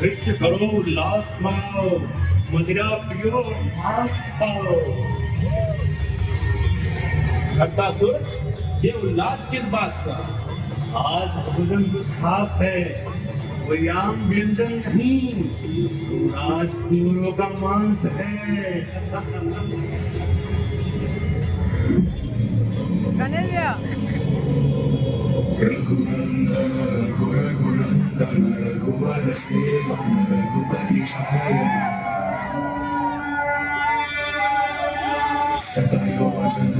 नृत्य करो, उल्लास माओ, मदिरा पियो, मांस खाओ। घटासुर, ये उल्लास किस बात का? आज भोजन कुछ खास है, कोई आम व्यंजन नहीं, राजकुमारों का मांस है। रघुवर सेवन रघुपति शतयोजन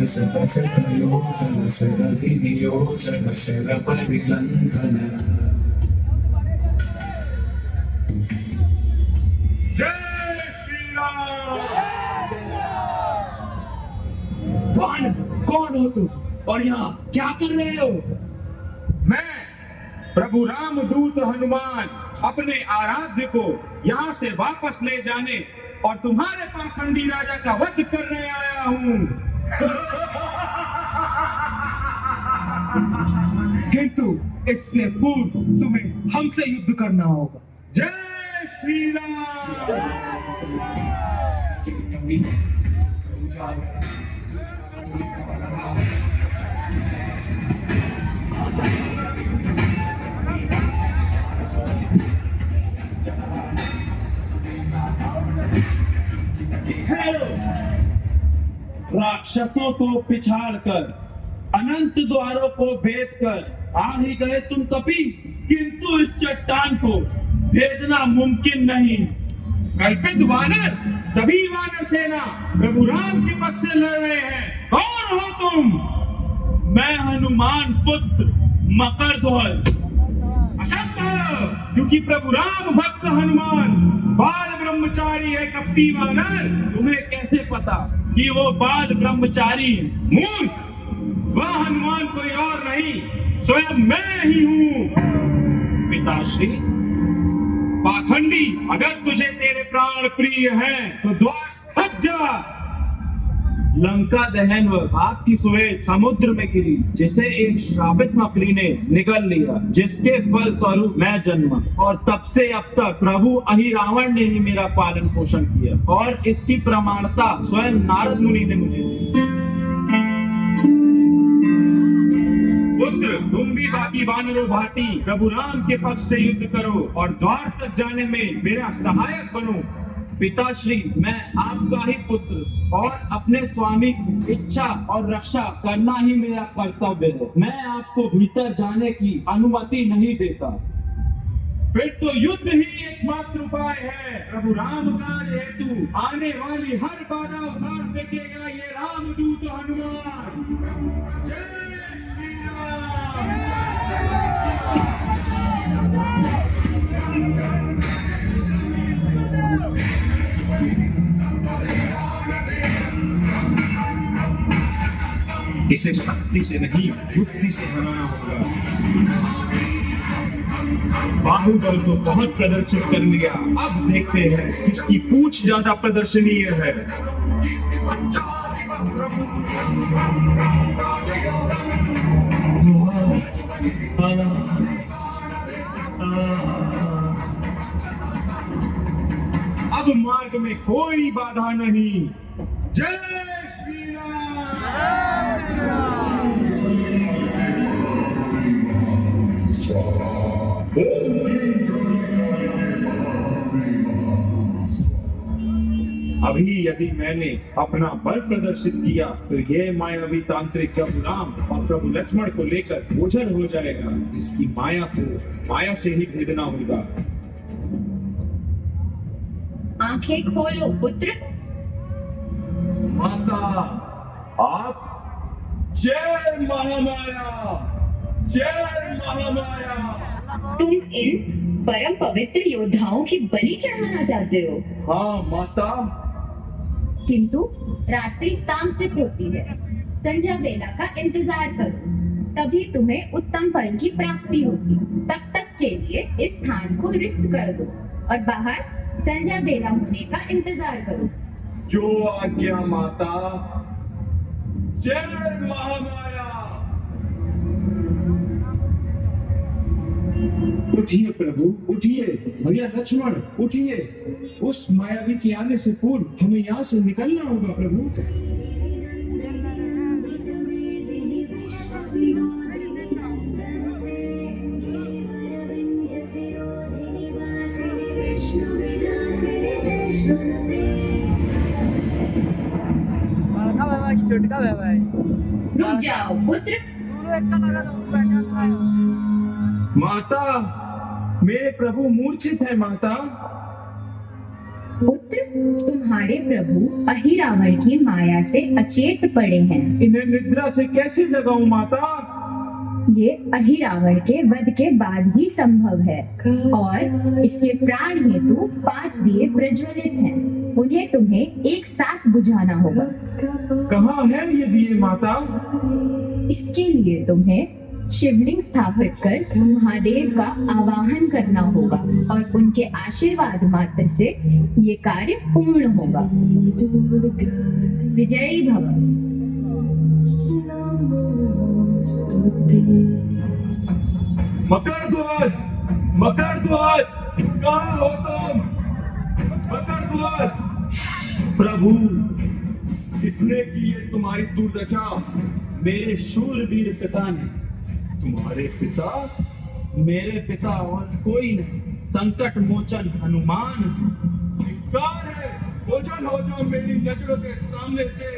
शतशतयोजन शरधिनियोजन शरपरिलंघन। जय श्री राम। वानर, कौन हो तुम और यहाँ क्या कर रहे हो? मैं प्रभु रामदूत हनुमान अपने आराध्य को यहाँ से वापस ले जाने और तुम्हारे पाखंडी राजा का वध करने आया हूँ। किंतु इससे पूर्व तुम्हें हमसे युद्ध करना होगा। जय श्री राम। राक्षसों को पिछाड़कर अनंत द्वारों को भेद कर आ ही गए तुम कपि, किंतु इस चट्टान को भेदना मुमकिन नहीं। कल्पित वानर, सभी वानर सेना प्रभु राम के पक्ष से लड़ रहे हैं। कौन हो तुम? मैं हनुमान पुत्र मकरध्वज। असंभव, क्योंकि प्रभु राम भक्त हनुमान बाल ब्रह्मचारी है। कपटी वानर, तुम्हें कैसे पता कि वो बाल ब्रह्मचारी है? मूर्ख, वह हनुमान कोई और नहीं, स्वयं मैं ही हूँ। पिताश्री, पाखंडी, अगर तुझे तेरे प्राण प्रिय हैं तो द्वार हट जा। लंका दहन व आपकी सुवेद समुद्र में गिरी, जिसे एक श्रापित मकड़ी ने निगल लिया, जिसके फल स्वरूप मैं जन्मा, और तब से अब तक प्रभु अहिरावण ने ही मेरा पालन पोषण किया, और इसकी प्रमाणता स्वयं नारद मुनि ने मुझे दी। पुत्र, तुम भी बाकी वानरों भांति प्रभु राम के पक्ष से युद्ध करो और द्वार तक जाने में मेरा सहायक बनो। पिताश्री, मैं आपका ही पुत्र और अपने स्वामी की इच्छा और रक्षा करना ही मेरा कर्तव्य है। मैं आपको भीतर जाने की अनुमति नहीं देता। फिर तो युद्ध ही एकमात्र उपाय है। प्रभु राम कार्य हेतु आने वाली हर बाधा उखाड़ फेंकेगा ये रामदूत हनुमान। जय श्री राम। इसे शक्ति से नहीं, बुद्धि से हराना होगा। बाहुबल को बहुत प्रदर्शित कर लिया, अब देखते हैं किसकी पूंछ ज्यादा प्रदर्शनीय है। अब मार्ग में कोई बाधा नहीं। जय श्री राम। अभी यदि मैंने अपना बल प्रदर्शित किया तो ये मायावी तांत्रिक प्रभु राम और प्रभु लक्ष्मण को लेकर ओझल हो जाएगा। इसकी माया को माया से ही भेदना होगा। आंखें खोलो पुत्र। माता आप। जय महामाया, जय महामाया। तुम इन परम पवित्र योद्धाओं की बलि चढ़ाना चाहते हो? हाँ माता। किंतु रात्रि तामसिक होती है। संध्या बेला का इंतजार करो, तभी तुम्हें उत्तम फल की प्राप्ति होगी। तब तक के लिए इस स्थान को रिक्त कर दो और बाहर संध्या बेला होने का इंतजार करो। जो आज्ञा माता। जय महामाया। उठिए प्रभु, उठिए। भैया लक्ष्मण उठिए। उस मायावी के आने से पूर्व हमें यहाँ से निकलना होगा प्रभु। रुक जाओ पुत्र। माता, मेरे प्रभु मूर्छित है माता। पुत्र, तुम्हारे प्रभु अहिरावण की माया से अचेत पड़े हैं। इन्हें निद्रा से कैसे जगाऊं माता? ये अहिरावण के वध के बाद ही संभव है और इसके प्राण हेतु 5 दिए प्रज्वलित हैं। उन्हें तुम्हें एक साथ बुझाना होगा। कहाँ है ये दिए माता? इसके लिए तुम्हें शिवलिंग स्थापित कर महादेव का आवाहन करना होगा और उनके आशीर्वाद मात्र से ये कार्य पूर्ण होगा। विजयी भव। मकरध्वज, मकरध्वज, कहाँ हो तुम? मकरध्वज। प्रभु, किसने की ये तुम्हारी दुर्दशा? मेरे शूरवीर पिता ने। तुम्हारे पिता? मेरे पिता और कोई नहीं, संकट मोचन हनुमान। धिक्कार है, ओझल हो जाओ मेरी नजरों के सामने से।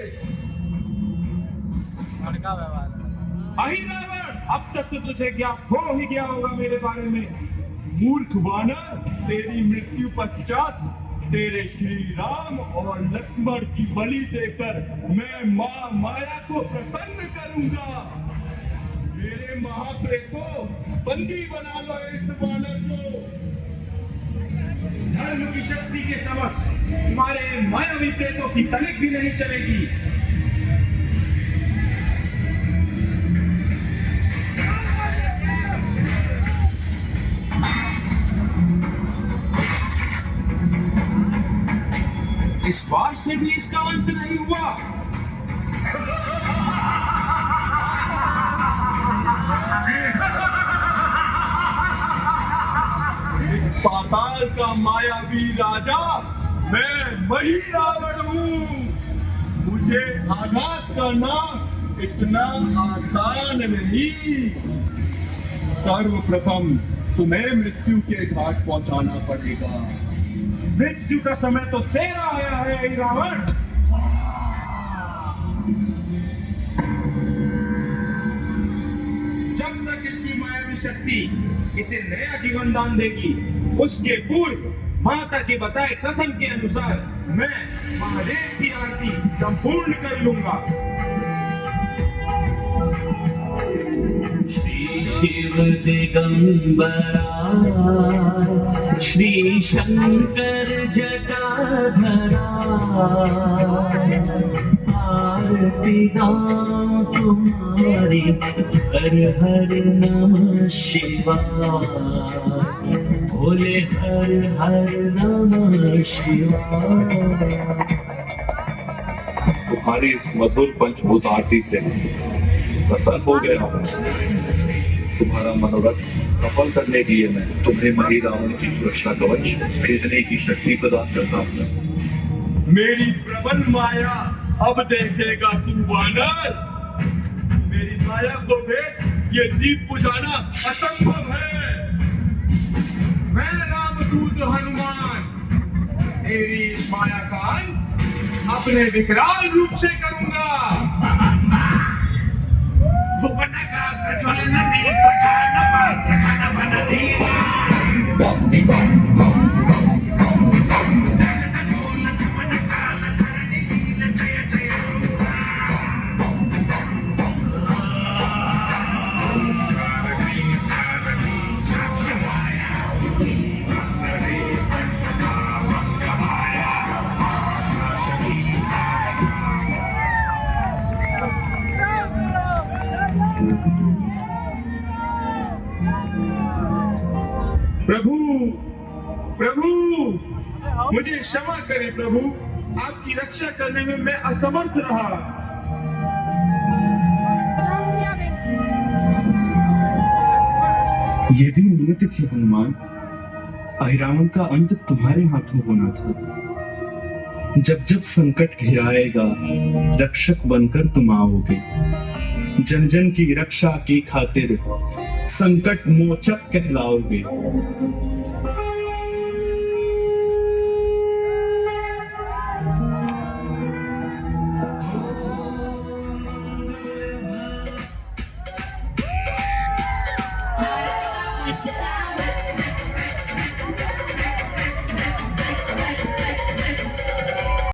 अहिरावण, अब तक तो तुझे ज्ञात हो ही गया होगा मेरे बारे में। मूर्ख वानर, तेरी मृत्यु पश्चात तेरे श्री राम और लक्ष्मण की बलि देकर मैं माँ माया को प्रसन्न करूंगा। मेरे महाप्रेतों, बंदी बना लो इस वानर को। धर्म की शक्ति के समक्ष तुम्हारे मायावी प्रेतों की तनिक भी नहीं चलेगी। इस बार से भी इसका अंत नहीं हुआ। पाताल का मायावी राजा मैं वही रावण हूँ। मुझे आघात करना इतना आसान नहीं। सर्वप्रथम तुम्हें मृत्यु के घाट पहुंचाना पड़ेगा। मृत्यु का समय तो सेरा आया है रावण। जब तक इसकी मायावी शक्ति इसे नया जीवन दान देगी, उसके पूर्व माता के बताए कथन के अनुसार मैं महादेव की आरती संपूर्ण कर लूंगा। श्री शिव दिगंबरा, श्री शंकर जटाधरा, आरती गाऊं तुम्हारी हर हर नमः शिवाय, भोले हर हर नमः शिवाय। तुम्हारी इस मधुर पंचभूत आरती से प्रसन्न हो गया हूँ। तुम्हारा मनोरथ सफल करने के लिए मैं तुम्हें मही रावण की सुरक्षा कवच भेजने की शक्ति प्रदान करता हूँ। मेरी प्रबल माया अब देखेगा तू वानर। मेरी माया को भेद ये दीप बुझाना असंभव है। मैं रामदूत हनुमान तेरी इस माया का अंत अपने विकराल रूप से करूंगा। प्रभु प्रभु मुझे क्षमा करें प्रभु, आपकी रक्षा करने में मैं असमर्थ रहा। ये भी नियति थी हनुमान, अहिरावण का अंत तुम्हारे हाथों होना था। जब जब संकट घिराएगा रक्षक बनकर तुम आओगे। जन जन की रक्षा की खातिर संकट मोचक कहलाओगे।